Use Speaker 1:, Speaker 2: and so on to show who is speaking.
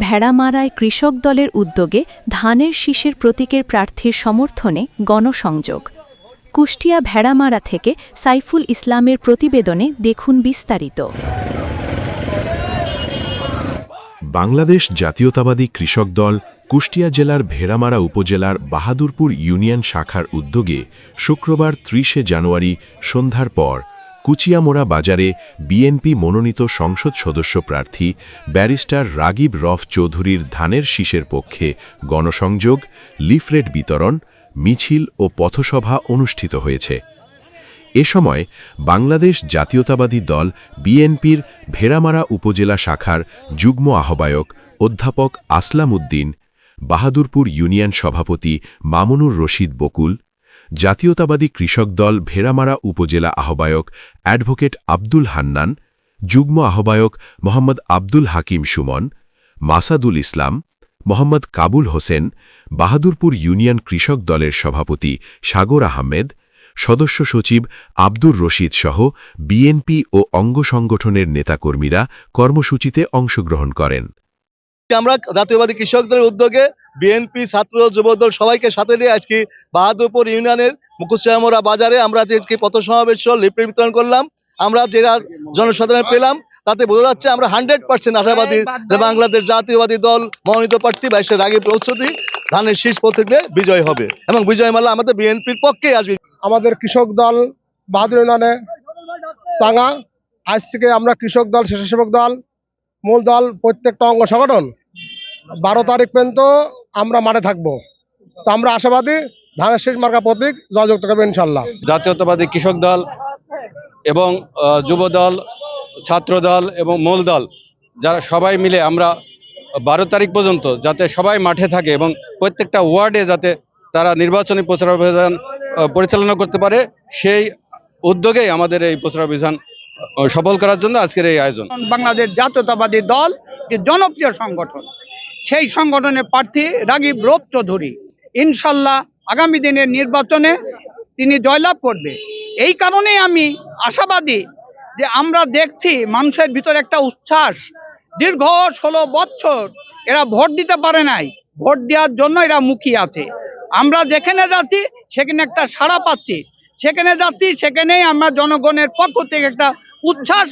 Speaker 1: ভেড়ামারায় কৃষক দলের উদ্যোগে ধানের শীষের প্রতীকের প্রার্থীর সমর্থনে গণসংযোগ। কুষ্টিয়া ভেড়ামারা থেকে সাইফুল ইসলামের প্রতিবেদনে দেখুন বিস্তারিত।
Speaker 2: বাংলাদেশ জাতীয়তাবাদী কৃষক দল কুষ্টিয়া জেলার ভেড়ামারা উপজেলার বাহাদুরপুর ইউনিয়ন শাখার উদ্যোগে শুক্রবার ৩০ জানুয়ারি সন্ধ্যার পর কুচিয়ামোড়া বাজারে বিএনপি মনোনীত সংসদ সদস্য প্রার্থী ব্যারিস্টার রাগিব রফ চৌধুরীর ধানের শীষের পক্ষে গণসংযোগ, লিফলেট বিতরণ, মিছিল ও পথসভা অনুষ্ঠিত হয়েছে। এ সময় বাংলাদেশ জাতীয়তাবাদী দল বিএনপির ভেড়ামারা উপজেলা শাখার যুগ্ম আহ্বায়ক অধ্যাপক আসলাম উদ্দিন, বাহাদুরপুর ইউনিয়ন সভাপতি মামুনুর রশিদ বকুল, জাতীয়তাবাদী কৃষক দল ভেড়ামারা উপজেলা আহ্বায়ক অ্যাডভোকেট আব্দুল হান্নান, যুগ্ম আহ্বায়ক মোহাম্মদ আব্দুল হাকিম সুমন, মাসাদুল ইসলাম, মোহাম্মদ কাবুল হোসেন, বাহাদুরপুর ইউনিয়ন কৃষক দলের সভাপতি সাগর আহমেদ, সদস্য সচিব আব্দুর রশিদ সহ বিএনপি ও অঙ্গ সংগঠনের নেতাকর্মীরা কর্মসূচিতে অংশগ্রহণ করেন।
Speaker 3: আমরা জাতীয়বাদী কৃষকদের উদ্যোগে বিএনপি, ছাত্র, যুবদল সবাইকে সাথে নিয়ে আজকে বাহাদুরপুর ইউনিয়নের কুচিয়ামোড়া বাজারে আমরা আজকে পথ সমাবেশ লিফলেট বিতরণ করলাম। আমরা যেটা জনসাধারণ পেলাম তাতে বোঝা যাচ্ছে আমরা 100% আশাবাদী যে বাংলাদেশ জাতীয়বাদী দল মনোনীত প্রার্থী ব্যারিস্টার রাগিব রফ চৌধুরী ধানের শীষ প্রতীকে বিজয় হবে এবং বিজয় মাল্লা আমাদের বিএনপির পক্ষে আসবে।
Speaker 4: আমাদের কৃষক দল বাহাদুর ইউনিয়নে সাঙ্গা আজ থেকে আমরা কৃষক দল, স্বেচ্ছাসেবক দল, মূল দল প্রত্যেকটা অঙ্গ সংগঠন 12 তারিখ পর্যন্ত আমরা মাঠে থাকবো। তো আমরা আশাবাদী ধানের শীষ মার্কা প্রতীক জয়যুক্ত করবে ইনশাল্লাহ।
Speaker 5: জাতীয়তাবাদী কৃষক দল এবং যুব দল, ছাত্র দল এবং মূল দল যারা সবাই মিলে আমরা 12 তারিখ পর্যন্ত যাতে সবাই মাঠে থাকে এবং প্রত্যেকটা ওয়ার্ডে যাতে তারা নির্বাচনী প্রচার অভিযান পরিচালনা করতে পারে, সেই উদ্যোগেই আমাদের এই প্রচার অভিযান সফল করার জন্য আজকের এই আয়োজন।
Speaker 6: বাংলাদেশ জাতীয়তাবাদী দল যে জনপ্রিয় সংগঠন, সেই সংগঠনের প্রার্থী রাগিব রফ চৌধুরী ইনশাল্লাহ আগামী দিনের নির্বাচনে তিনি জয়লাভ করবে। এই কারণে আমি আশাবাদী যে আমরা দেখছি মানুষের ভিতরে একটা উচ্ছ্বাস। দীর্ঘ 16 বছর এরা ভোট দিতে পারে নাই, ভোট দেওয়ার জন্য এরা মুখিয়ে আছে। আমরা যেখানে যাচ্ছি সেখানে একটা সাড়া পাচ্ছি, সেখানে যাচ্ছি সেখানেই আমরা জনগণের পক্ষ থেকে একটা উচ্ছ্বাস